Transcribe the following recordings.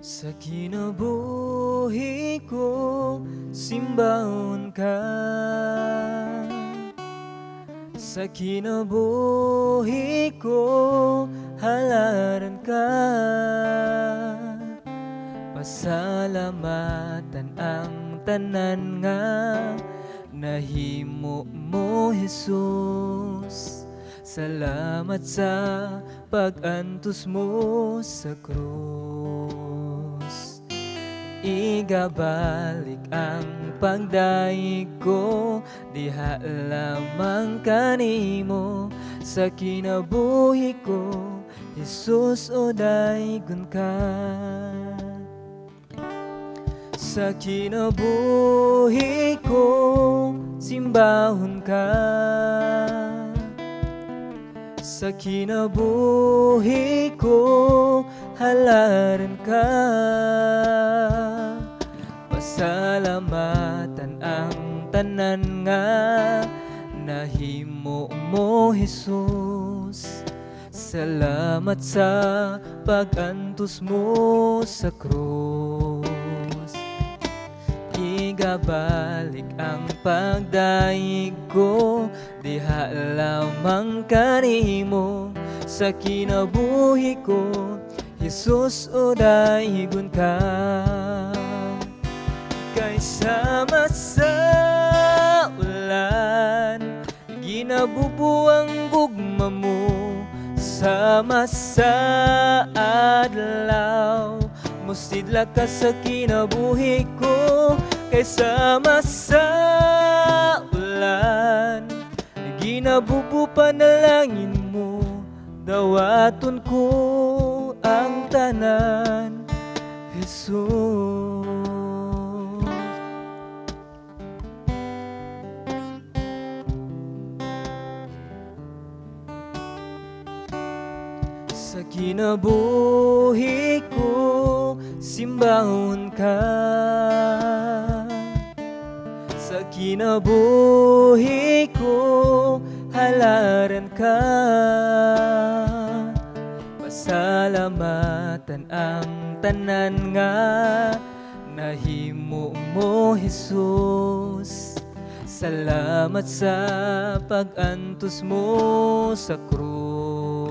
Sa kinabuhi ko, simbahon ka. Sa kinabuhi ko, halaran ka. Pasalamatan ang tanan nga nahimo mo, Jesus. Salamat sa pag-antos mo sa krus. Igabalik ang pagdaig ko, diha lamang kanimo. Sa kinabuhi ko, Jesus, o daygon ka. Sa kinabuhi ko, simbahon ka. Sa kinabuhi ko, halaran ka. Pasalamatan ang tanan nga nahimo mo, Jesus. Salamat sa pag-antos mo sa krus. Igabalik ang pagdaig ko, diha lamang kanimo. Sa kinabuhi ko, Jesus, o daygon ka. Kay sama sa ulan, ginabubuang gugma mo. Sama sa adlaw, musidla ka sa kinabuhi ko. Kay sama sa ulan, ginabubu panalangin mo. Dawaton ko ang tanan, Jesus. Sa kinabuhi ko, simbahon ka. Sa kinabuhi ko, halaran ka. Pasalamatan ang tanan nga nahimo mo, Jesus. Salamat sa pag-antos mo sa krus.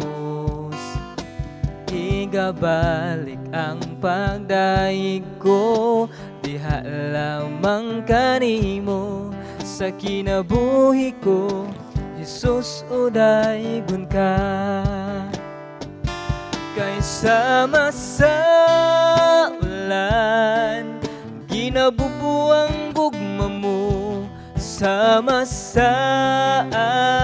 Igabalik ang pagdaig ko, diha lamang kanimo. Sa kinabuhi ko, Jesus, o daygon ka. Kay sama sa ulan, ginabubuang gugma mo. Sama sa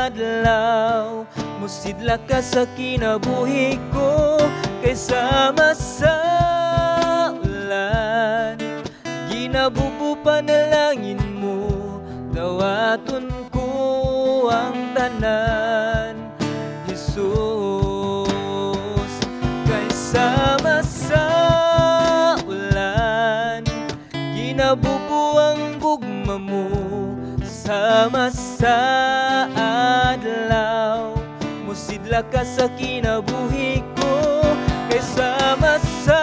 adlaw, musidla ka sa kinabuhi ko. Kay sama sa ulan, ginabubu panalangin mo. Dawaton ko ang tanan, Jesus. Kay sama sa ulan, ginabubuang gugma mo. Sama sa adlaw, musidla ka sa kinabuhi ko. Kay sama sa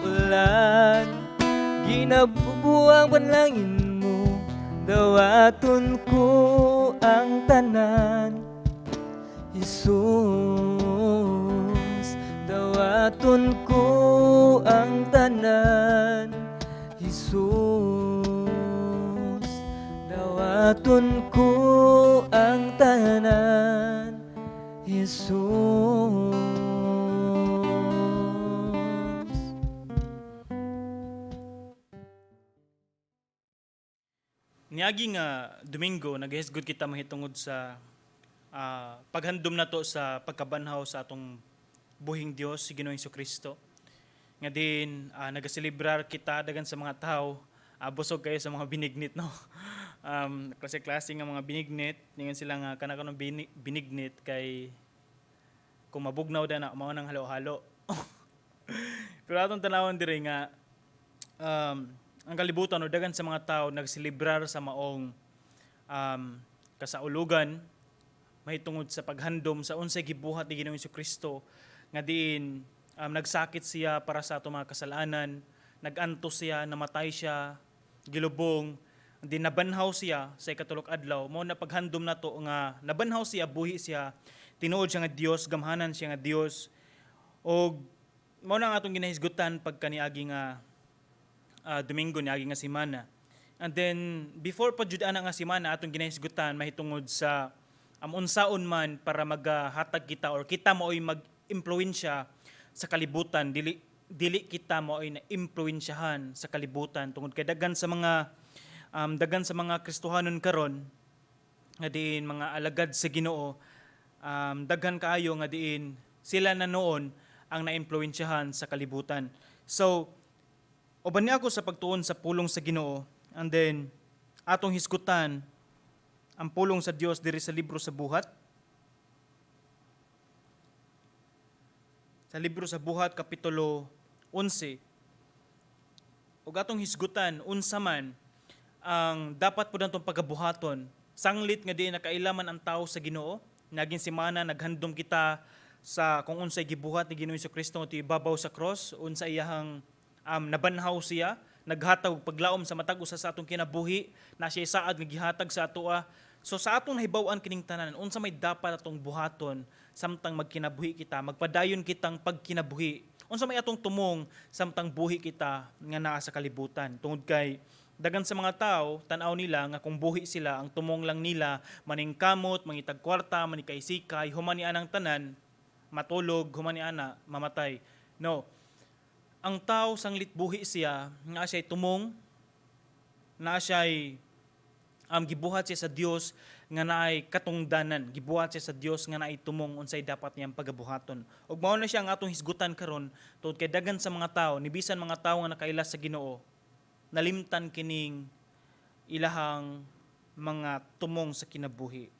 ulan, ginabubuang panalangin mo. Dawaton ko ang tanan, Jesus. Dawaton ko ang tanan, Jesus. Dawaton ko ang tanan, Jesus. Niagi nga Domingo nagahisgod kita mahitungod sa paghandom nato sa pagkabanhaw sa atong buhing Dios si Ginoong Kristo. Nga din nagaselebrar kita dagan sa mga tao, busog kayo sa mga binignit, no. Klase-klase nga mga binignit, ningon sila nga kana-kanang binignit kay kung mabugnaw da na mao nang halo-halo. Pero atong tanawon diri nga ang kalibutan o dagan sa mga tao nagselebrar sa maong kasaulugan mahitungod sa paghandom sa unsay gibuhat ni Ginoong Kristo nga diin nagsakit siya para sa ato mga kasalanan, naganto siya, namatay siya, gilubong, di nabanhaw siya sa ikatulok adlaw. Mo na paghandom nato nga nabanhaw siya, buhi siya, tinuod siya nga Dios, gamhanan siya nga Dios. Og mao na nga atong ginahisgutan pagka niagi nga Domingo, niagi nga semana. And then before pa jud ana nga semana atong ginahisgutan mahitungod sa unsaon man para maghatag kita or kita mao'y mag-impluwensya sa kalibutan, dili kita mao'y na-impluwensyahan sa kalibutan tungod kay daghan sa mga Kristohanon karon nga diin mga alagad sa Ginoo, daghan kaayo nga diin sila na noon ang na-impluwensyahan sa kalibutan. So uban ni ako sa pagtuon sa pulong sa Ginoo, and then atong hisgutan ang pulong sa Dios diri sa libro sa Buhat. Sa libro sa Buhat kapitulo 11. Ug atong hisgutan unsa man ang dapat pud natong pagabuhaton sanglit nga di nakailaman ang tao sa Ginoo. Naging semana naghandom kita sa kung unsay gibuhat ni Ginoong Jesucristo nga ibabaw sa cross, unsa iyahang nabanhaw siya, naghatag og paglaom sa matag usa sa atong kinabuhi, na siya saad nga gihatag sa atoa. So sa atong nahibaw-an kining tanan, unsa may dapat atong buhaton samtang magkinabuhi kita, magpadayon kitang pagkinabuhi. Unsa may atong tumong samtang buhi kita nga naa sa kalibutan. Tungod kay dagan sa mga tao, tan-aw nila nga kung buhi sila, ang tumong lang nila maningkamot, mangitag kwarta, manikaisikay, humani anang tanan, matulog, humani ana, mamatay. No. Ang tao sanglit buhi siya, nga siya'y tumong, na siya'y gibuhat siya sa Dios nga naay katungdanan, gibuhat siya sa Dios nga naay tumong unsay dapat niyang pagabuhaton. Ug mao na siya ang atong hisgutan karon tungod kay dagan sa mga tao, ni bisan mga tao nga nakailas sa Ginoo, nalimtan kining ilahang mga tumong sa kinabuhi.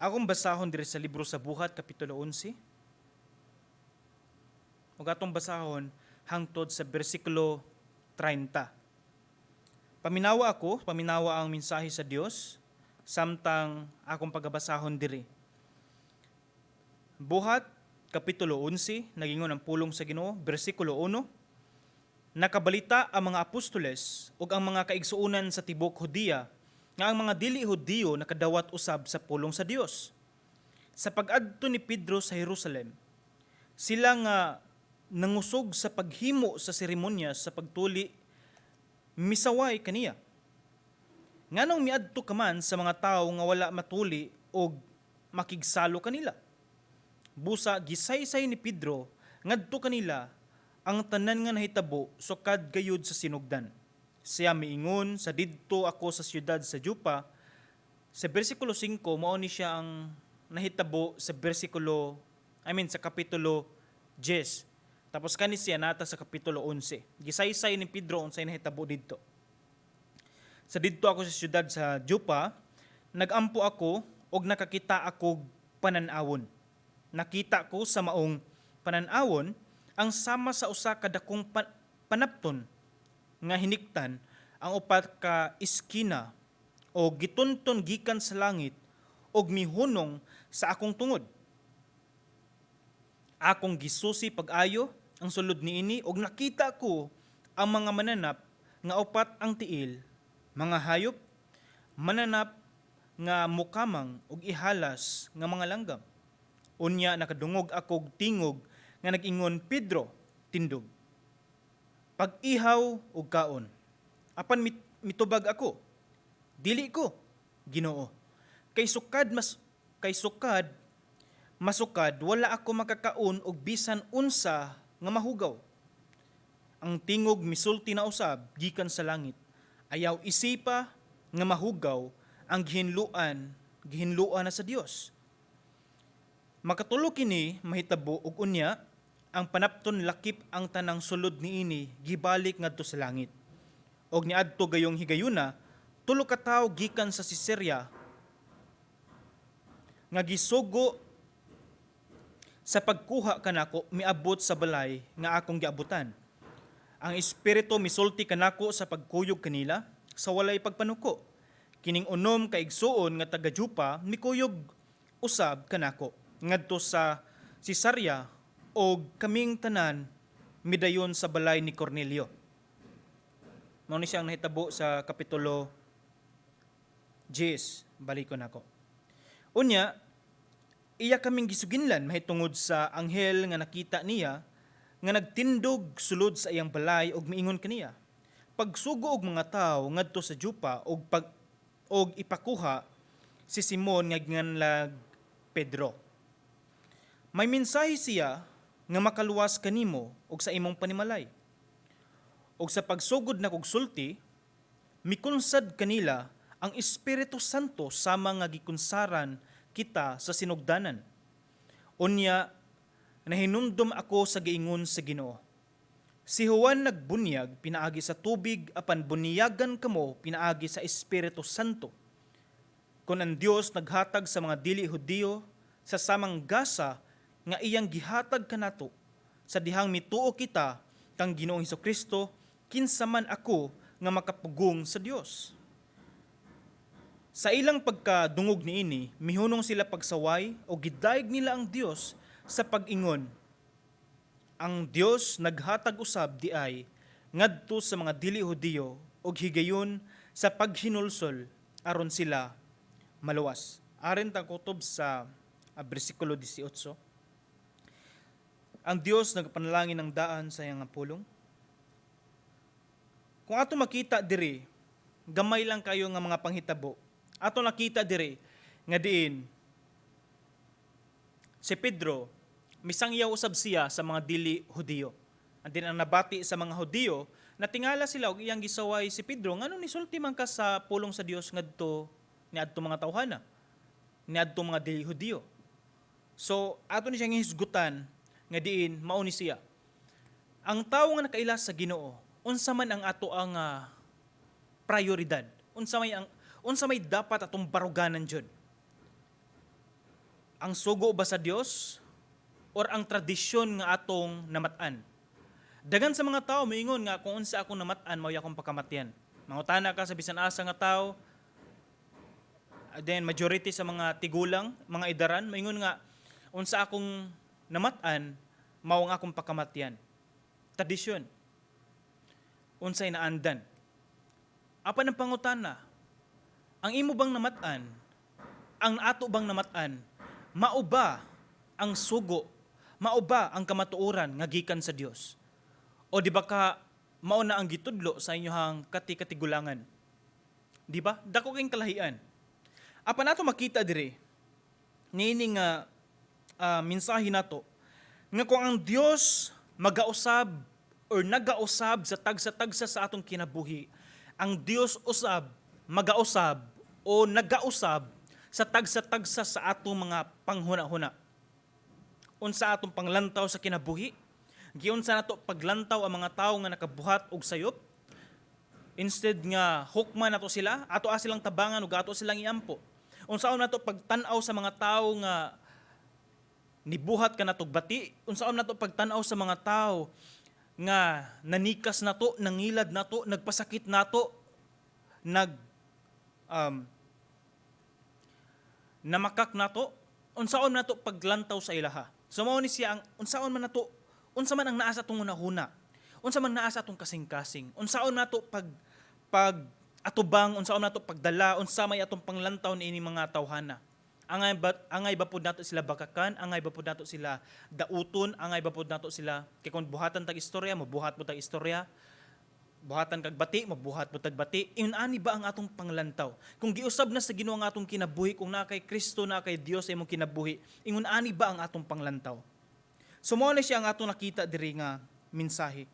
Akong basahon diri sa libro sa Buhat kapitulo 11. Ug atong basahon hangtod sa bersikulo 30. Paminawa ang mensahe sa Dios samtang akong pagabasahon diri. Buhat kapitulo 11 nagingon ang pulong sa Ginoo, bersikulo 1. Nakabalita ang mga apostoles ug ang mga kaigsuonan sa tibok Hudiya nga ang mga dili Hudiyo nakadawat usab sa pulong sa Dios. Sa pag-adto ni Pedro sa Jerusalem, sila nga nangusog sa paghimo sa seremonya sa pagtuli, misaway kaniya. Nganong miadto ka man sa mga tao nga wala matuli o makigsalo kanila. Busa gisaysay ni Pedro ngadto kanila ang tanan nga nahitabo sukad gayud sa sinugdan. Siya miingon, sa didto ako sa siyudad sa Jopa. Sa bersikulo 5 mao ni siya ang nahitabo sa sa kapitulo 10. Tapos kani siya nata sa kapitulo 11. Gisaysay ni Pedro unsay nahitabo didto. Sa didto ako sa siyudad sa Jopa, nagampo ako og nakakita ako panan-awon. Nakita ko sa maong panan-awon ang sama sa usa ka dakong panapton nga hiniktan ang upat ka iskina o gitunton gikan sa langit og mihunong sa akong tungod. Akong gisusi pag-ayo ang sulod niini og nakita ko ang mga mananap nga upat ang tiil, mga hayop, mananap nga mukamang og ihalas nga mga langgam. Unya nakadungog ako og tingog nga nag-ingon, Pedro, tindog. Pag-ihaw og kaon. Apan mitubag ako. Dili ko, Ginoo. Kay sukad masukad wala ako makakaon og bisan unsa nga mahugaw. Ang tingog misulti na usab gikan sa langit. Ayaw isipa nga mahugaw ang gihinluan na sa Dios. Makatulo kini mahitabo og unya ang panapton lakip ang tanang sulod niini gibalik ngadto sa langit. Og niadto gayong higayuna tulo ka tawo gikan sa Caesarea nga gisugo sa pagkuha kanako miabot sa balay nga akong giabutan. Ang espiritu misulti kanako sa pagkuyog kanila sa walay pagpanuko. Kining unom ka igsuon nga taga Jopa mikuyog usab kanako ngadto sa Caesarea o kaming tanan midayon sa balay ni Cornelio. Mao ni siyang nahitabo sa kapitulo 10, balikon ako. Unya, iya kaming gisuginlan mahitungod sa anghel nga nakita niya nga nagtindog sulod sa iyang balay og miingon kaniya, pagsugo og mga tawo ngadto sa Jopa og ipakuha si Simon nga ginganlag Pedro. May mensahe siya nga makaluwas kanimo og sa imong panimalay. Og sa pagsugod na kog sulti, mikunsad kanila ang Espiritu Santo sama nga gikunsaran kita sa sinugdanan. Unya, nahinumdum ako sa giingon sa Ginoo. Si Juan nagbunyag pinaagi sa tubig apan bunyagan kamo pinaagi sa Espiritu Santo. Kung ang Dios naghatag sa mga dili Hudiyo sa samang gasa nga iyang gihatag kanato sa dihang mituo kita kang Ginoong Hesukristo, kinsa man ako nga makapugong sa Dios. Sa ilang pagkadungog niini, mihunong sila pagsaway o gidayeg nila ang Dios sa pag-ingon. Ang Dios naghatag usab di ay ngadto sa mga dili Hudiyo og higayon sa paghinulsol aron sila maluwas. Aron ta kutob sa bersikulo 18. Ang Dios nagpanalangin ng daan sa iyang pulong. Kung ato makita diri, gamay lang kayo nga mga panghitabo. Ato nakita diri nga diin si Pedro misangyaw usab siya sa mga dili Hudiyo. Andin ang nabati sa mga Hudiyo na tingala sila og iyang gisaway si Pedro ngano ni sulti man ka sa pulong sa Dios ngadto niadto mga tawhana, niadto mga dili Hudiyo. So ato ni siyang hisgutan nga diin mao ni siya. Ang tawo nga nakaila sa Ginoo, unsa man ang ato ang prioridad? Unsa may dapat atong baruganan jud? Ang sugo ba sa Dios or ang tradisyon nga atong namatan? Dagan sa mga tawo moingon nga kung unsa akong namatan mao akong pagkamatyan. Mangutana ka sa bisan asa nga tawo, then majority sa mga tigulang, mga idaran moingon nga unsa akong namatan mao ang akong pagkamatyan. Tradisyon. Unsay naandan. Apan ang pangutana, ang imo bang namatan, ang ato bang namatan, mao ba ang sugo, mao ba ang kamatuoran nga gikan sa Dios? O di ba ka mao na ang gitudlo sa inyohang katikatigulangan? Di ba? Dako kayong kalahian. Apan nato makita diri, nining mensahe nato, nga kung ang Dios magausab or nagausab sa tagsa-tagsa sa atong kinabuhi, ang Dios usab magausab o nagausab sa tagsa-tagsa sa atong mga panghuna-huna. Unsa atong panglantaw sa kinabuhi? Giunsa nato paglantaw ang mga tawo nga nakabuhat og sayop? Instead nga hukman nato sila, ato silang tabangan ug ato silang iampo. Unsaon nato pagtan-aw sa mga tawo nga nibuhat ka natog bati? Unsaon nato pagtan-aw sa mga tawo nga nanikas nato, nangilad nato, nagpasakit nato, namakak nato? Unsaon nato paglantaw sa ilaha? So mao ni siya ang unsaon man nato, unsa man ang naa sa atong hunahuna, unsa man naa sa atong kasing-kasing, unsaon nato pag atubang, unsaon nato pagdala, unsa may atong panglantaw niini mga tawhana. Angay ba pud nato sila bakakan, angay ba pud nato sila dauton, angay ba pud nato sila kay kun buhatan tag istorya, mabuhat mo tag istorya, buhatan kag bati, mabuhat mo tag bati. Ani ba ang atong panglantaw? Kung giusab na sa Ginoo ang atong kinabuhi, kung na kay Kristo, na kay Dios imong kinabuhi, ingon ani ba ang atong panglantaw? So mao na siya ang atong nakita diri nga mensahe.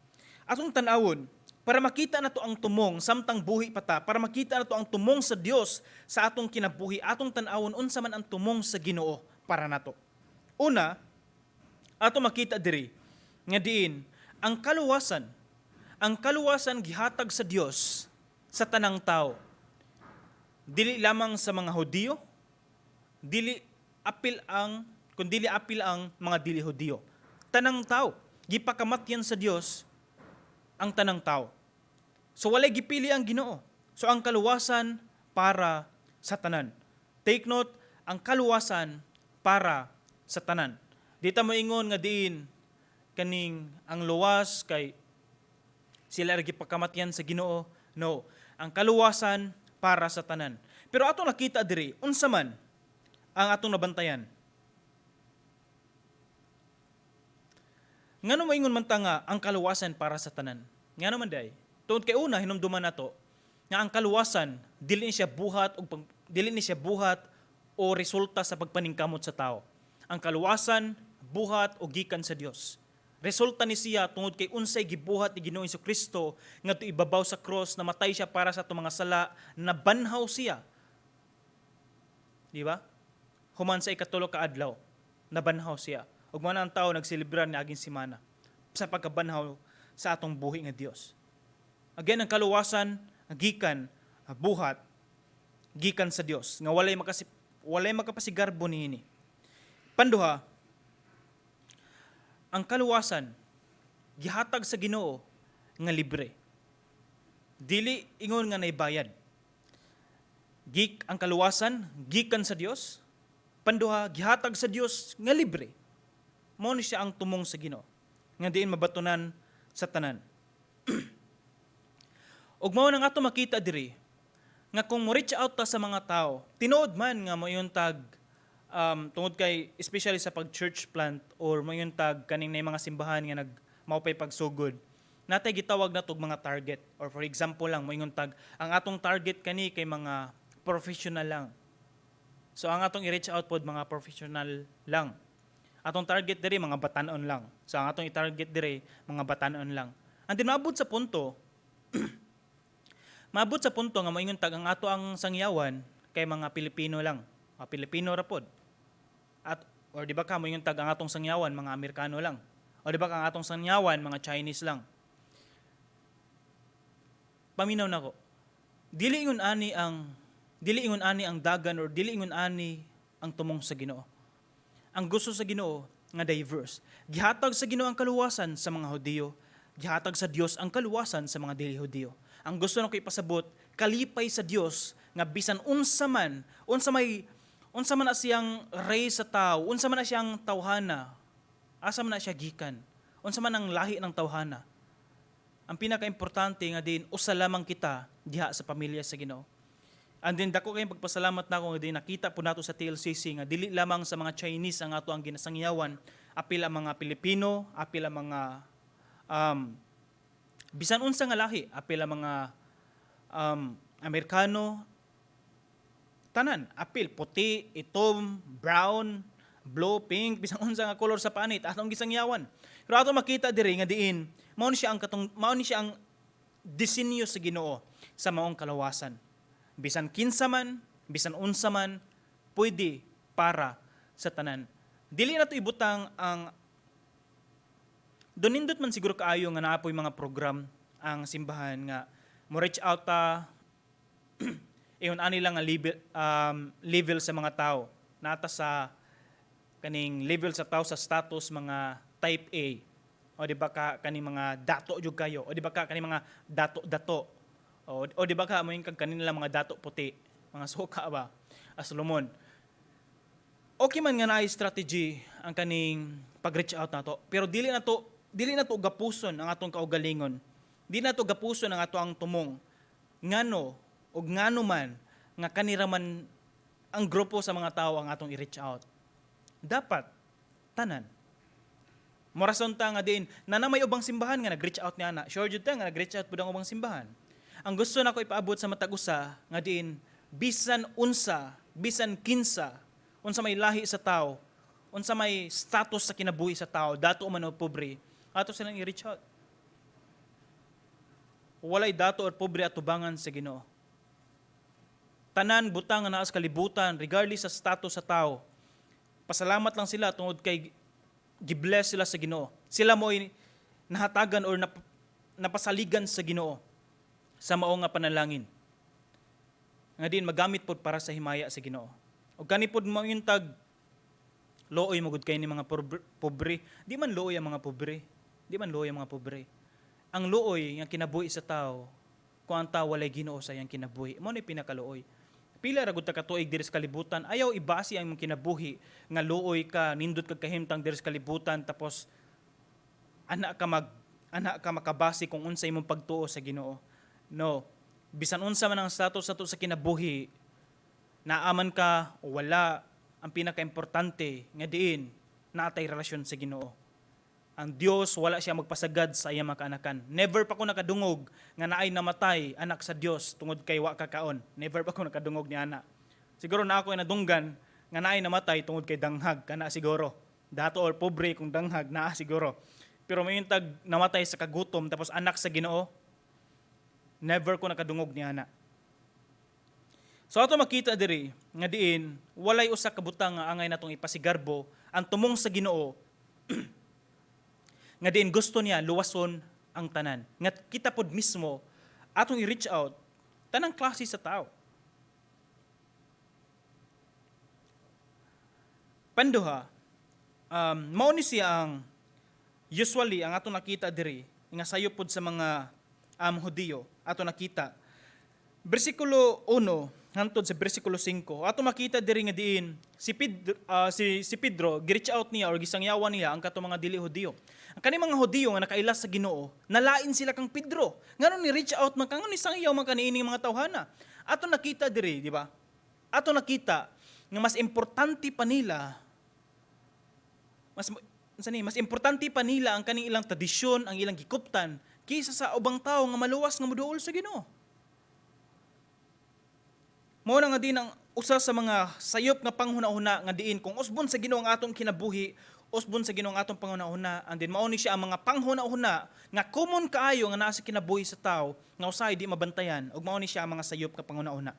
Atong tan-awon para makita nato ang tumong samtang buhi pa ta, para makita nato ang tumong sa Dios sa atong kinabuhi, atong tan-awon unsa man ang tumong sa Ginoo para nato. Una, ato makita diri nga diin ang kaluwasan gihatag sa Dios sa tanang tao. Dili lamang sa mga Hudiyo, kundi apil ang mga dili Hudiyo. Tanang tao, gipakamatyan sa Dios ang tanang tao. So walay gipili ang Ginoo. So ang kaluwasan para sa tanan. Take note, ang kaluwasan para sa tanan. Dita mo ingon nga diin kaning ang luwas kay sila ra gipakamatyan sa Ginoo. No, ang kaluwasan para sa tanan. Pero atong nakita diri, unsa man ang atong nabantayan? Ngano moingon man ta nga ang kaluwasan para sa tanan? Ngano man day? Tungod kay una hinumduman nato nga ang kaluwasan dili ni siya buhat o resulta sa pagpaningkamot sa tao. Ang kaluwasan buhat o gikan sa Dios. Resulta ni siya tungod kay unsay gibuhat ni Ginoong Jesucristo ngadto ibabaw sa cross, namatay siya para sa atong mga sala, nabanhaw siya. Di ba? Human sa ikatulo ka adlaw, nabanhaw siya. Ug man ang tao nagselebrar ni aging semana sa pagkabanhaw sa atong buhi nga Dios. Again, ang kaluwasan gikan buhat gikan sa Dios nga walay makapasigarbo niini. Panduha, ang kaluwasan gihatag sa Ginoo nga libre. Dili ingon nga naibayad. Ang kaluwasan gikan sa Dios. Panduha, gihatag sa Dios nga libre. Mao ni siya ang tumong sa Ginoo nga diin mabatunan sa tanan. Ug mao nang ato makita diri nga kung mo reach out ta sa mga tao, tinuod man nga moyon tag tungod kay especially sa pag church plant or moyon tag kaning nay mga simbahan nga maupay pagsugod. Natay gitawag natog mga target, or for example lang moingon tag ang atong target kani kay mga professional lang. So ang atong i-reach out pod mga professional lang. Atong target diri mga batanon lang. So ang atong i-target diri mga batanon lang. Andin maabot sa punto nga moingon tag ang ato ang sangyawan kay mga Pilipino lang. Mga Pilipino ra pod. At or di ba ka moingon tag ang atong sangyawan mga Amerikano lang. O di ba ka ang atong sangyawan mga Chinese lang. Paminaw nako. Dili ingon ani ang dagan or dili ingon ani ang tumong sa Ginoo. Ang gusto sa Ginoo nga diverse. Gihatag sa Ginoo ang kaluwasan sa mga Hudiyo, gihatag sa Dios ang kaluwasan sa mga dili Hudiyo. Ang gusto nako ipasabot, kalipay sa Dios nga bisan unsa man na siyang race sa tao, unsa man na siyang tawhana, asa man na siya gikan, unsa man ang lahi ng tawhana. Ang pinaka-importante nga din usa lamang kita diha sa pamilya sa Ginoo. And then dako kayong pagpasalamat na ako nga din nakita po nato sa TLCC nga dili lamang sa mga Chinese ang ato ang ginasangyawan, apil ang mga Pilipino, apil ang mga bisan unsa nga lahi, apil ang mga Amerikano, tanan, apil, puti, itom, brown, blue, pink, bisan unsa nga color sa panit, atong gisangyawan. Pero ato makita diri nga diin, mao ni siya ang disenyo sa Ginoo sa maong kalawasan. Bisan kinsa man, bisan unsa man, pwede para sa tanan. Dili na to ibutang ang donindot man siguro kaayo nga naapoy mga program ang simbahan nga mo reach out ta iyon ani lang nga level sa mga tao. Nata sa kaning level sa tao sa status mga type A. O di ba ka kaning mga dato jud kayo? O di ba ka kaning mga dato? O di ba ka mo yung kanila mga dato puti, mga suka ba, Solomon. Okay man nga naay strategy ang kaning pag-reach out nato, pero dili na to gapuson ang atong kaugalingon. Dili na to gapuson ang ato ang tumong. Ngano og ngano man nga kanira man ang grupo sa mga tao ang atong i-reach out. Dapat tanan. Morason ta nga din na may ubang simbahan nga nag-reach out niya na. Sure jud ta nga nag-reach out pud ang ubang simbahan. Ang gusto nako ipaabot sa matag usa nga diin bisan unsa, bisan kinsa, unsa may lahi sa tao, unsa may status sa kinabuhi sa tao, dato man o pobre, ato silang i-reach out. Walay dato or pobre atubangan sa Ginoo. Tanan butang nga naa sa kalibutan regardless sa status sa tao. Pasalamat lang sila tungod kay gibless sila sa Ginoo. Sila mo'y nahatagan or napasaligan sa Ginoo sa mao nga panalangin. Nga din magamit pod para sa himaya sa Ginoo. Ug kani pod mao yung tag looy magud kay ni mga pobre. Di man looy ang mga pobre. Di man looy ang mga pobre. Ang looy nga kinabuhi sa tao kung ang tao walay Ginoo sa iyang kinabuhi. Mao ni pinakalooy. Pila ra gud ta katuig diri sa kalibutan, ayaw ibasi ang imong kinabuhi nga looy ka, nindot kag kahimtang diri sa kalibutan tapos ana ka makabase kung unsa imong pagtuo sa Ginoo. No. Bisan unsa man ang status nato sa kinabuhi, naaman ka o wala, ang pinaka-importante nga diin naatay relasyon sa Ginoo. Ang Dios wala siya magpasagad sa iyang mga kaanakan. Never pa ko nakadungog nga naay namatay anak sa Dios tungod kay wa kakaon. Never pa ko nakadungog ni ana. Siguro na ako ay nadunggan nga naay namatay tungod kay danghag kana siguro. Dato or pobre kung danghag naa siguro. Pero may tag namatay sa kagutom tapos anak sa Ginoo. Never ko nakadungog ni ana. So ato makita diri nga diin walay usa ka butang nga angay natong ipasigarbo ang tumong sa Ginoo. Nga diin gusto niya luwason ang tanan. Nga kita pod mismo atong i-reach out tanang klase sa tao. Panduha, mao ni siya ang usually ang atong nakita diri nga sayo pod sa mga Hudiyo ato nakita. Bersikulo 1 hangtod sa bersikulo 5, ato makita diri nga diin si Pedro gi-reach out niya or gisangyawan niya ang katong mga dili Hudiyo. Ang kani mga Hudiyo nga nakailas sa Ginoo, nalain sila kang Pedro. Ngano ni reach out man kangon ni sangyaw man kaniining mga tawhana. Ato nakita diri, di ba? Ato nakita nga mas importante pa nila mas importante pa nila ang kaning ilang tradisyon, ang ilang gikuptan kaysa sa ubang tao nga maluwas nga moduol sa Ginoo. Mao na nga din ang usa sa mga sayop nga panghuna-huna nga diin kung usbon sa Ginoo ang atong kinabuhi, usbon sa Ginoo ang atong panghuna-huna, and then mao ni siya ang mga panghuna-huna nga common kaayo nga naa sa kinabuhi sa tao nga usahay di mabantayan ug mao ni siya ang mga sayop nga panghuna-huna.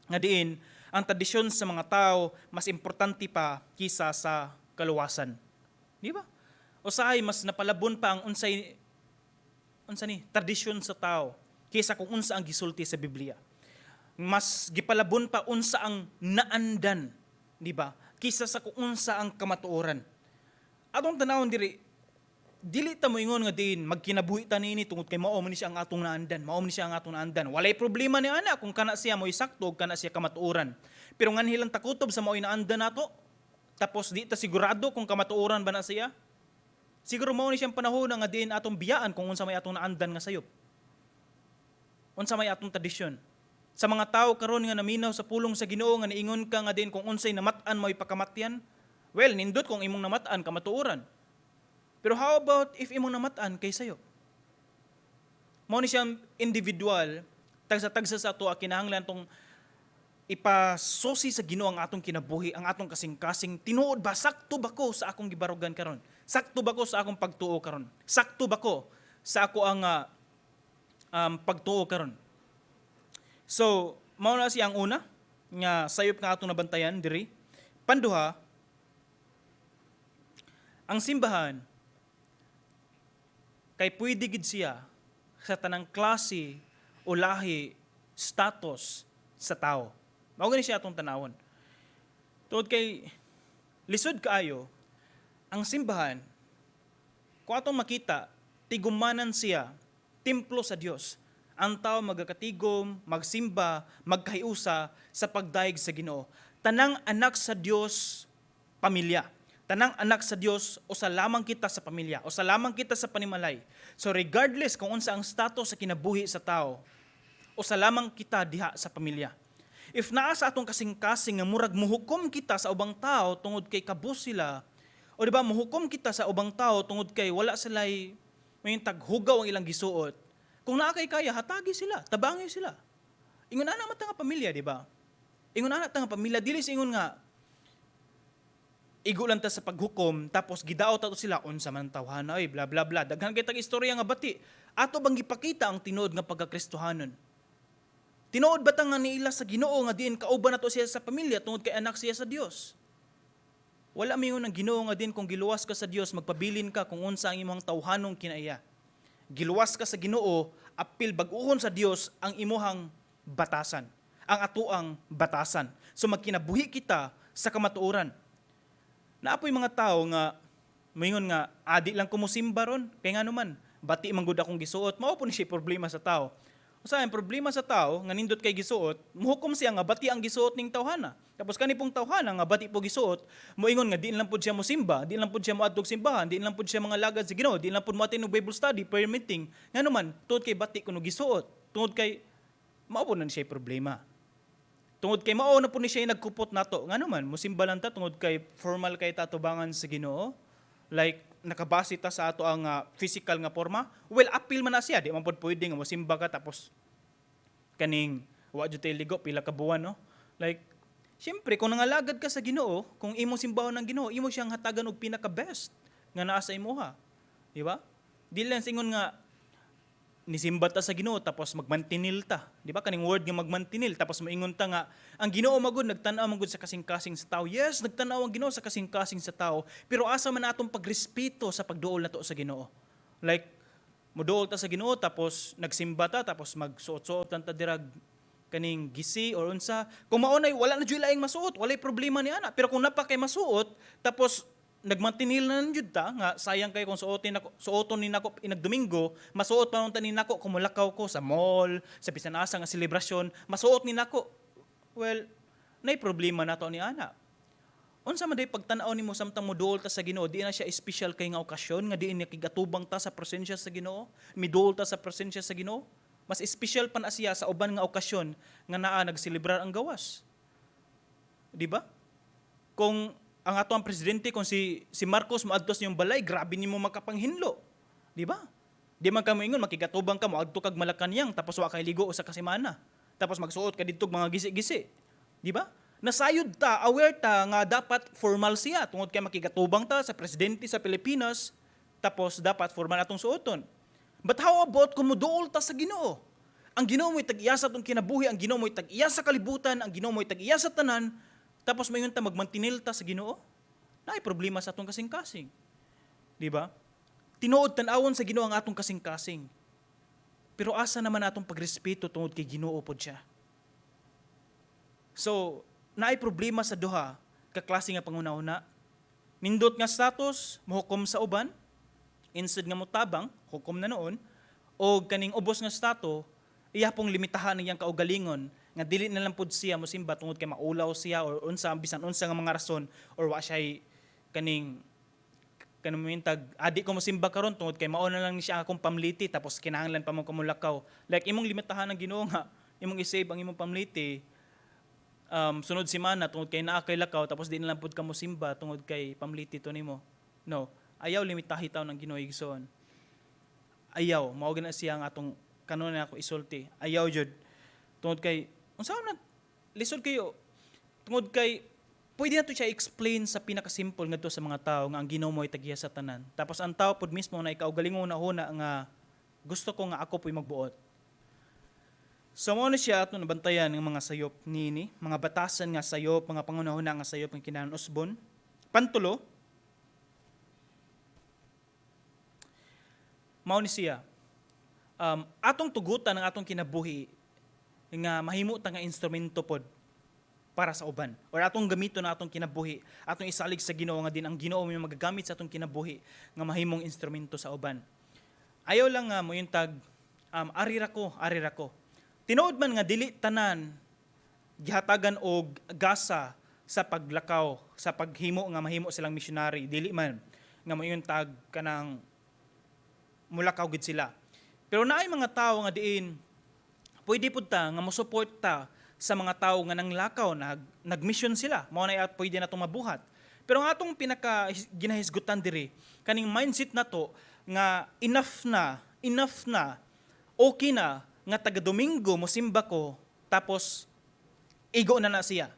Nga diin ang tradisyon sa mga tao mas importante pa kisa sa kaluwasan. Di ba? Usahay mas napalabon pa ang unsa ni tradisyon sa tao kaysa kung unsa ang gisulti sa Biblia. Mas gipalabon pa unsa ang naandan, di ba? Kisa sa kung unsa ang kamatuoran. Atong tanawon dili ta moingon nga din magkinabuhi ta niini tungod kay mao man siya ang atong naandan, mao man siya ang atong naandan. Walay problema ni ana kung kana siya mo'y sakto kana siya kamatuoran. Pero nganhilang takutob sa mao'y naandan nato. Tapos di ta sigurado kung kamatuoran ba na siya. Siguro mao ni siyang panahon nga din atong biyaan kung unsa may atong naandan nga sayop. Unsa may atong tradisyon. Sa mga tao karon nga naminaw sa pulong sa Ginoo nga niingon ka nga din kung unsay namat-an mo'y pakamatyan, well, nindot kung imong namat-an kamatuoran. Pero how about if imong namat-an kay sayo? Mao ni siyang individual, tagsa-tagsa sa ato kinahanglan tong ipasusi sa Ginoo ang atong kinabuhi, ang atong kasing-kasing. Tinuod ba sakto ba ko sa akong gibarugan karon? Sakto ba ko sa akong pagtuo karon? Sakto ba ko sa ako ang pagtuo karon? So, mao na siya ang una nga sayop nga atong nabantayan diri. Panduha, ang simbahan kay pwede gid siya sa tanang klase o lahi, status sa tao. Mao gani siya atong tanawon. Tungod kay lisod kaayo ang simbahan, kung atong makita, tigumanan siya, templo sa Dios. Ang tao magakatigom, magsimba, magkahiusa sa pagdaig sa Ginoo. Tanang anak sa Dios, pamilya. Tanang anak sa Dios, o sa lamang kita sa pamilya, o sa lamang kita sa panimalay. So regardless kung unsa ang status sa kinabuhi sa tao, o sa lamang kita diha sa pamilya. If naa sa atong kasing-kasing nga murag muhukom kita sa ubang tao tungod kay kabus sila, o di ba muhukom kita sa ubang tao tungod kay wala sila'y may taghugaw ang ilang gisuot, kung naa kay kaya, hatagi sila, tabangi sila. Ingon na naman nga pamilya, di ba? Ingon na nga pamilya, dili sa ingon nga, igulan ta sa paghukom, tapos gidaot ato sila, unsa man tawhana, ay bla bla bla. Daghan kitang istorya nga bati. Ato bang gipakita ang tinuod nga pagkakristohanon? Tinuod ba nga niila sa Ginoo nga diin kauban nato siya sa pamilya tungod kay anak siya sa Dios? Wala mingon ang Ginoo nga din kung giluwas ka sa Dios, magpabilin ka kung unsa ang imong tawhanong kinaiya. Giluwas ka sa Ginoo, apil bag-uhon sa Dios ang imuhang batasan, ang atuang batasan. So magkinabuhi kita sa kamatuoran. Naapoy mga tao nga moingon nga adi lang kumusimba ron, kay nga naman bati man gud akong gisuot, mao po ni siya problema sa tao. Usa ang problema sa tao nga nindot kay gisuot, muhukom siya nga bati ang gisuot ning tawhana. Tapos kani pong tawhana nga bati po gisuot, moingon nga di lang pud siya mosimba, di lang pud siya moadtog simbahan, di lang pud siya mga lagad sa Ginoo, di lang pud moattend og Bible study, prayer meeting. Ngano man tungod kay bati kuno gisuot, tungod kay mao po na siya problema. Tungod kay mao na po ni siya nagkupot nato. Ngano man mosimba lang ta tungod kay formal kay tatubangan sa Ginoo. Like nakabase ta sa ato ang physical nga forma, well appeal man na siya, di man pud pwede nga mosimba ka tapos kaning wa jud tay ligo pila ka buwan, no? Like syempre kung nangalagad ka sa Ginoo, kung imo simbahon ng Ginoo, imo siyang hatagan og pinaka best nga naa sa imuha. Di ba? Dili lang singon nga nisimba ta sa Ginoo tapos magmantinil ta. Di ba kaning word nga magmantinil tapos moingon ta nga ang Ginoo magud nagtan-aw magud sa kasing-kasing sa tao. Yes, nagtan-aw ang Ginoo sa kasing-kasing sa tao, pero asa man atong pagrespeto sa pagduol nato sa Ginoo. Like moduol ta sa Ginoo tapos nagsimba ta tapos magsuot-suot ta dirag kaning gisi or unsa. Kung maunay wala na jud laing masuot, walay problema ni ana. Pero kung napa kay masuot tapos nagmantinil na jud ta nga sayang kay kung suoton ni nako inagdomingo, masuot pa ni nako kung mulakaw ko sa mall, sa bisan asa nga selebrasyon, masuot ni nako. Well, nay problema nato ni ana. Unsa man day pagtan-aw nimo samtang moduol ta sa Ginoo, di na siya special kay nga okasyon nga diin nakigatubang ta sa presensya sa Ginoo, miduol ta sa presensya sa Ginoo. Mas special pa na siya sa uban nga okasyon nga naa nagselebrar ang gawas. Di ba? Kung ang ato ang presidente kung si Marcos maadtos niyong balay, grabe nimo makapanghinlo. Di ba? Di man kamo ingon makigatubang ka mo adto kag Malacañang tapos wa kay ligo sa kasemana. Tapos magsuot ka didtog mga gisi-gisi. Di ba? Nasayod ta, aware ta nga dapat formal siya tungod kay makigatubang ta sa presidente sa Pilipinas tapos dapat formal atong suoton. But how about kung muduol ta sa Ginoo? Ang Ginoo mo'y tag-iya sa atong kinabuhi, ang Ginoo mo'y tag-iya sa kalibutan, ang Ginoo mo'y tag-iya sa tanan, tapos mayon ta magmantinil ta sa Ginoo? Naay problema sa atong kasing-kasing. Di ba? Tinuod tan-awon sa Ginoo ang atong kasing-kasing. Pero asa naman atong pagrespeto tungod kay Ginoo pod siya? So, naay problema sa duha ka klase nga panguna-una. Nindot nga status, mohukom sa uban, instead nga motabang, hukom na noon, o kaning ubos nga stato, iya pong limitahan niyang kaugalingon, nga dili na lang pud siya mosimba tungod kay maulaw siya or unsa bisan unsa nga mga rason or wa siya kaning mintag adi ko mosimba karon tungod kay mao na lang ni siya akong pamliti tapos kinahanglan pa mo kumulakaw. Like imong limitahan ng Ginoo nga imong i-save ang imong pamliti sunod semana tungod kay naa kay lakaw tapos di na lang pud ka mosimba tungod kay pamliti to nimo. No, ayaw limitahi taw ng Ginoo igsoon. Ayaw mao gina siya ang atong kanon na ako isulti. Ayaw jud tungod kay unsa man lisod kayo tungod kay pwede na to siya explain sa pinaka-simple ngadto sa mga tao nga ang Ginoo mo'y tagiya sa tanan. Tapos ang tao pod mismo na ikaugalingon na huna nga gusto ko nga ako po'y magbuot. So mo na siya ato nabantayan ng mga sayop nini, mga batasan nga sayop, mga pangunahuna nga sayop ng kinahanglan usbon. Pantulo, mao ni siya. Atong tugutan ng atong kinabuhi nga mahimo ta nga instrumento pod para sa uban or atong gamito na atong kinabuhi atong isalig sa Ginoo nga din ang Ginoo may magagamit sa atong kinabuhi nga mahimong instrumento sa uban. Ayaw lang nga mo yung tag ari rako tinuod man nga dili tanan gihatagan og gasa sa paglakaw sa paghimo nga mahimo silang missionary, dili man nga mo yung tag kanang mulakaw gid sila. Pero naay mga tao nga diin pwede pud ta nga mo-support ta sa mga tao nga nanglakaw, nag-mission sila. Mao na pwede na itong mabuhat. Pero ang atong pinaka ginahisgutan diri, kaning mindset na to nga enough na, okay na, nga taga-Domingo mosimba ko, tapos igo na siya.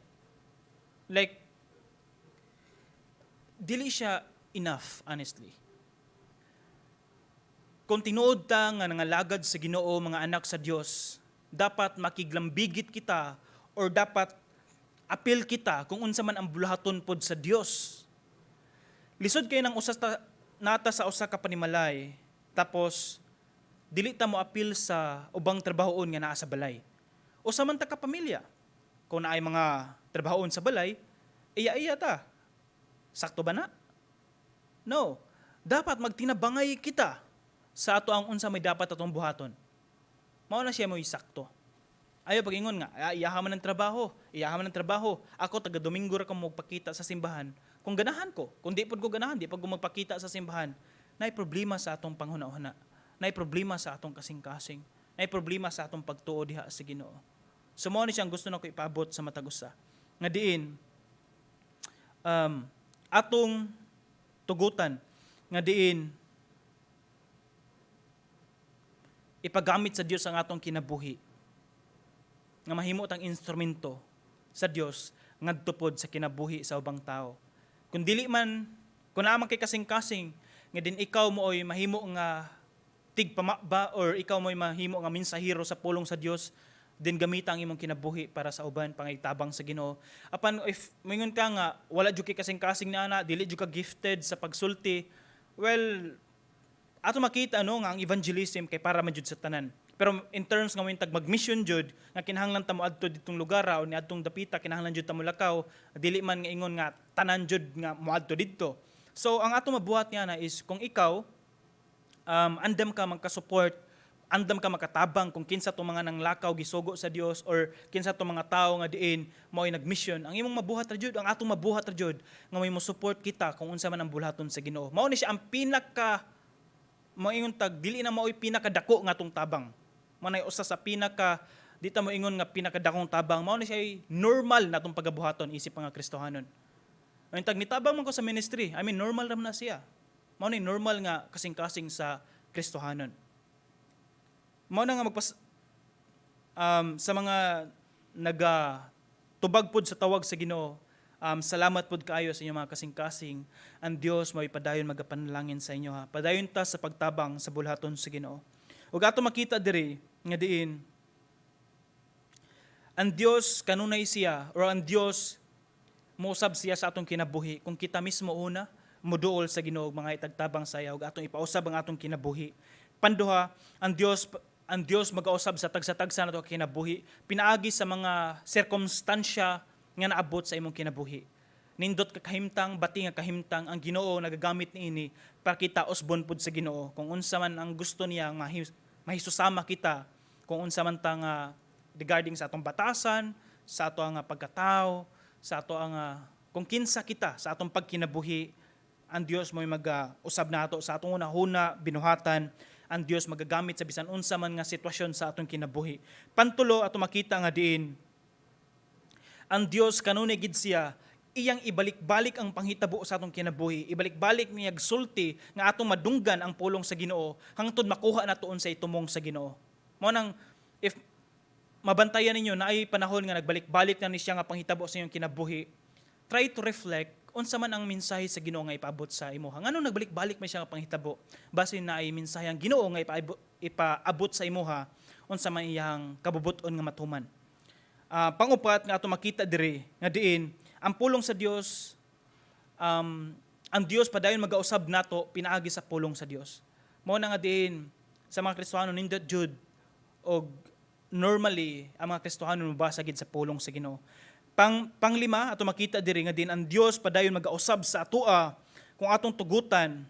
Like, dili siya enough, honestly. Kung tinuod ta nga nangalagad sa Ginoo mga anak sa Dios, dapat makiglambigit kita or dapat apil kita kung unsa man ang buluhaton pod sa Dios. Lisod kayo ng nata sa usa ka panimalay, tapos dili ta mo apil sa ubang trabahoon nga naa sa balay. Usa man ta ka pamilya, kung naay mga trabahoon sa balay, iya ta. Sakto ba na? No. Dapat magtinabangay kita sa ato ang unsa may dapat atong buhaton. mao na siya mo isakto. Ayo pagingon nga, iyaha man ng trabaho, iyaha man ng trabaho. Ako taga Domingo ra ko magpakita sa simbahan. Kung ganahan ko, kung di pod ko ganahan, di pag ko magpakita sa simbahan, nay problema sa atong panghuna-huna. Nay problema sa atong kasing-kasing. Nay problema sa atong pagtuo diha sa Ginoo. So mao ni siyang gusto nako ipaabot sa matag usa. Nga diin atong tugutan nga diin ipagamit sa Dios ang atong kinabuhi nga mahimo tang instrumento sa Dios ngadto pod sa kinabuhi sa ubang tao. Kung dili man, kung naman kay kasing-kasing nga din ikaw mo oy mahimo nga tigpamaba or ikaw mo'y mahimo nga mensahero sa pulong sa Dios, din gamita ang imong kinabuhi para sa uban pangitabang sa Ginoo. Apan if moingon ka nga wala jud kay kasing-kasing na ana, dili jud ka gifted sa pagsulti, well ato makita no nga ang evangelism kay para man jud sa tanan. Pero in terms nga mo tag mag-mission jud nga kinahanglan ta mo adto ditong lugar o ni adtong dapita kinahanglan jud ta mo lakaw, dili man nga ingon nga tanan jud nga mo adto didto. So ang ato mabuhat niya na is kung ikaw andam ka magka-support, andam ka makatabang kung kinsa to mga nanglakaw gisugo sa Dios or kinsa to mga tao nga diin mao'y nagmission, ang imong mabuhat ra jud, ang atong mabuhat ra jud nga may mo support kita kung unsa man ang bulhaton sa Ginoo. Mao ni siya ang pinaka moingon tag dili na mao'y pinakadako nga atong tabang. Mao nay usa sa pinaka dita mo ingon nga pinakadakong tabang, mao ni siya normal natong pagabuhaton isip nga Kristohanon. Ang tag nitabang man ko sa ministry, I mean normal ra man na siya. Mao ni normal nga kasing-kasing sa Kristohanon. Mao na nga sa mga tubag pod sa tawag sa Ginoo, salamat pod kaayo sa inyong mga kasing-kasing. Ang Dios may padayon magapanalangin sa inyo ha. Padayon ta sa pagtabang sa bulhaton sa Ginoo. Ug ato makita diri nga diin ang Dios kanunay siya or ang Dios mousab siya sa atong kinabuhi kung kita mismo una moduol sa Ginoo mga itagtabang saya ug atong ipausab ang atong kinabuhi. Panduha, ang Dios mag-ausab sa tagsa-tagsa nato kinabuhi, pinaagi sa mga sirkumstansya nga naabot sa imong kinabuhi. Nindot ka kahimtang, bati nga kahimtang, ang Ginoo nagagamit niini para kita usbon pud sa Ginoo. Kung unsa man ang gusto niya mahisusama kita, kung unsa man ta nga regarding sa atong batasan, sa ato nga pagkatao, sa ato nga kung kinsa kita sa atong pagkinabuhi, ang Dios mo'y mag-usab nato sa atong una-huna binuhatan. Ang Dios magagamit sa bisan unsa man nga sitwasyon sa atong kinabuhi. Pantulo ato makita nga diin ang Dios kanunay gid siya iyang ibalik-balik ang panghitabo sa atong kinabuhi. Ibalik-balik niya sulti nga atong madunggan ang pulong sa Ginoo hangtod makuha natoon sa itumong sa Ginoo. Mao nang if mabantayan ninyo na ay panahon nga nagbalik-balik na ni siya nga panghitabo sa iyong kinabuhi, try to reflect unsa man ang mensahe sa Ginoo nga ipaabot sa imuha. Ngano nagbalik-balik may siya nga panghitabo? Base na ay mensahe ang Ginoo nga ipaabot sa imuha unsa man iyang kabubuton nga matuman. Pangupat nga ato makita diri nga diin ang pulong sa Dios, ang Dios padayon magausab nato pinaagi sa pulong sa Dios. Mao na nga diin sa mga Kristiyano nindot jud og normally ang mga Kristiyano mabasa gid sa pulong sa Ginoo. Panglima, ato makita diri nga din ang Dios padayon mag-ausab sa atoa kung atong tugutan.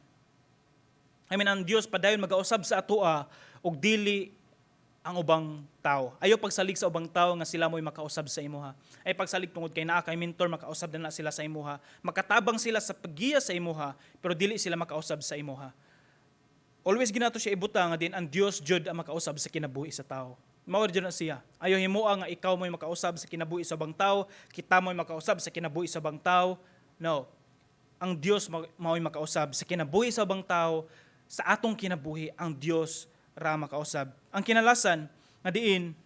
Ang Dios padayon mag-ausab sa atoa og dili ang ubang tao. Ayo pagsalig sa ubang tao nga sila mo'y makausab sa imuha. Ay pagsalig tungod kay naa kay mentor makausab na sila sa imuha. Makatabang sila sa paggiya sa imuha pero dili sila makausab sa imuha. Always ginato siya ibutang nga din ang Dios jud ang makausab sa kinabuhi sa tao. Mao jud na siya. Ayo himua nga ikaw mo'y makausab sa kinabuhi sa ubang tao, kita mo'y makausab sa kinabuhi sa ubang tao. No. Ang Dios mo'y makausab sa kinabuhi sa ubang tao, sa atong kinabuhi ang Dios ra makausab. Ang kinalasan nga diin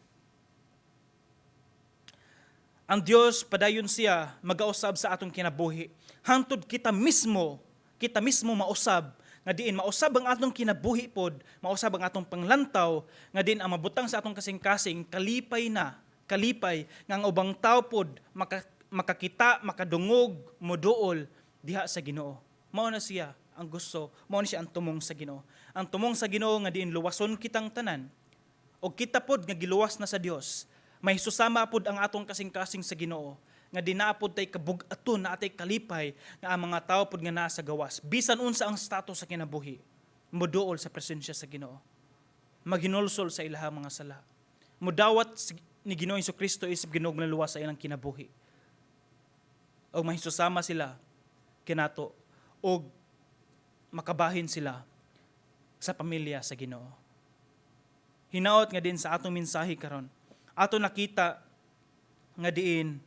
ang Dios padayon siya magausab sa atong kinabuhi. Hangtod kita mismo mausab nga diin mausab ang atong kinabuhi pod, mausab ang atong panglantaw, nga diin ang mabutang sa atong kasing-kasing kalipay nga ang ubang tao pod makakita, makadungog, moduol diha sa Ginoo. Mao na siya ang gusto, mao na siya ang tumong sa Ginoo. Ang tumong sa Ginoo nga diin luwason kitang tanan og kita pod nga giluwas na sa Dios. May susama pod ang atong kasing-kasing sa Ginoo nga dinaapod tay kabug-aton na atay kalipay nga ang mga tao pod nga naa sa gawas bisan unsa ang status sa kinabuhi moduol sa presensya sa Ginoo, maghinulsol sa ilahang mga sala. mudawat ni Ginoong Jesucristo isip Ginoong na luwas sa ilang kinabuhi. O mahisusama sila kinato o makabahin sila sa pamilya sa Ginoo. Hinaot nga din sa atong mensahe karon. Ato nakita nga diin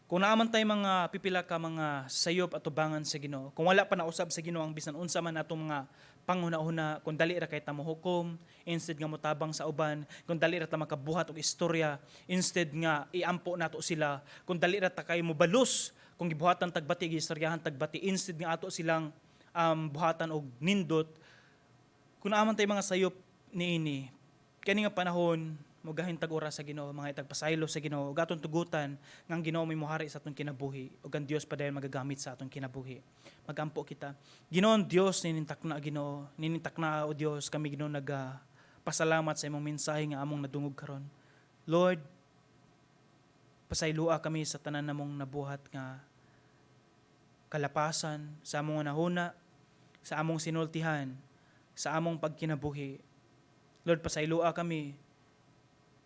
kung naaman tay mga pipila ka mga sayop at tubangan sa Ginoo, kung wala pa nausab sa Ginoo ang bisan unsa man atong mga panghuna-huna, kung dali ra kay ta mohukom instead nga motabang sa uban, kung dali ra ta makabuhat og istorya instead nga iampo nato sila, kung dali ra ta kay mobalos kung gibuhatan tagbati gistoryahan tagbati instead nga ato silang buhatan og nindot. Kung naaman tay mga sayop niini, kani nga panahon mugahin tag-ora sa Ginoo, mga itagpasaylo sa Ginoo, ug aton tugutan nga ang Ginoo may mohari sa aton kinabuhi, ug ang Dios padayon magagamit sa aton kinabuhi. Magampo kita. Ginoon Dios ninintak na Ginoo, ninintak na o Dios kami Ginoo pasalamat sa imong mensahe nga among nadungog karon. Lord, pasaylua kami sa tanan namong nabuhat nga kalapasan sa among nahuna, sa among sinultihan, sa among pagkinabuhi. Lord, pasaylua kami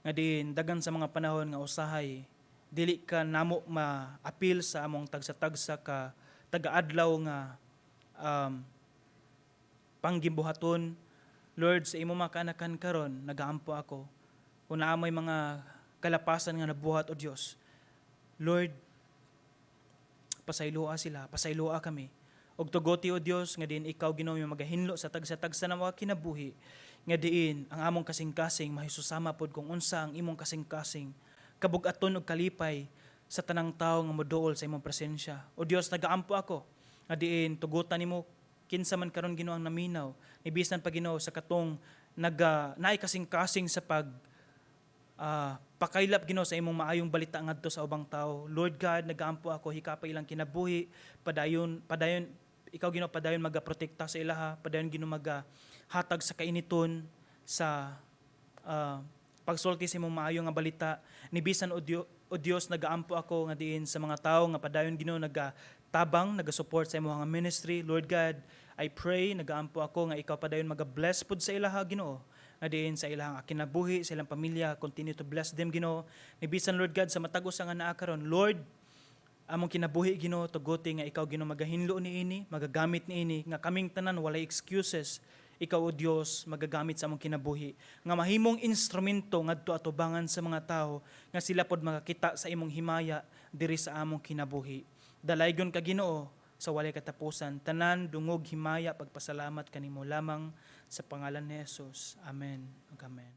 nga din dagan sa mga panahon nga usahay dili ka namo ma-appeal sa among tagsa-tagsa ka taga-adlaw nga panggibuhaton. Lord, sa imo makanakan karon nagaampo ako kung naamay mga kalapasan nga nabuhat o Dios. Lord, pasaylua sila, pasaylua kami. Og tugoti o Dios nga din ikaw Ginoo magahinlo sa tagsa-tagsa na mga kinabuhi nga diin ang among kasing-kasing mahisusama pod kung unsa ang imong kasing-kasing kabug-aton og kalipay sa tanang tawo nga moduol sa imong presensya. O Dios, nagaampo ako nga diin tugutan nimo kinsa man karon Ginoo ang naminaw ibisan pa Ginoo sa katong naay kasing-kasing sa pakaylap Ginoo sa imong maayong balita ngadto sa ubang tawo. Lord God, nagaampo ako hikapay ilang kinabuhi, padayon ikaw Ginoo padayon magaprotekta sa ilaha, padayon Ginoo hatag sa kainiton sa pagsulti sa imong maayo nga balita. Nibisan o Dios nagaampo ako nga diin sa mga tawo nga padayon Ginoo nagatabang, nagasupport sa imong nga ministry. Lord God, I pray nagaampo ako nga ikaw padayon magabless pud sa ilaha Ginoo. Nga diin sa ilang kinabuhi, sa ilang pamilya, continue to bless them Ginoo. Nibisan Lord God sa matagos nga naa karon, Lord, among kinabuhi Ginoo tuguti nga ikaw Ginoo magahinlo niini, magagamit niini nga kaming tanan walay excuses. Ikaw o Dios magagamit sa among kinabuhi nga mahimong instrumento ngadto atubangan sa mga tao nga sila pod makakita sa imong himaya diri sa among kinabuhi. Dalaygon ka Ginoo sa walay katapusan, tanan dungog himaya pagpasalamat kanimo lamang sa pangalan ni Jesus. Amen. Amen.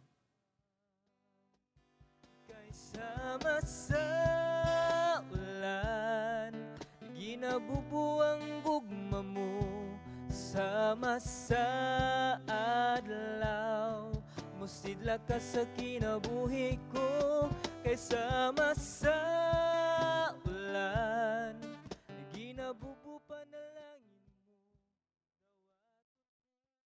Kaysama sa ulan, ginabubuang gugma mo. Sama sa adlaw, musidla ka sa kinabuhi ko. Kaysama sa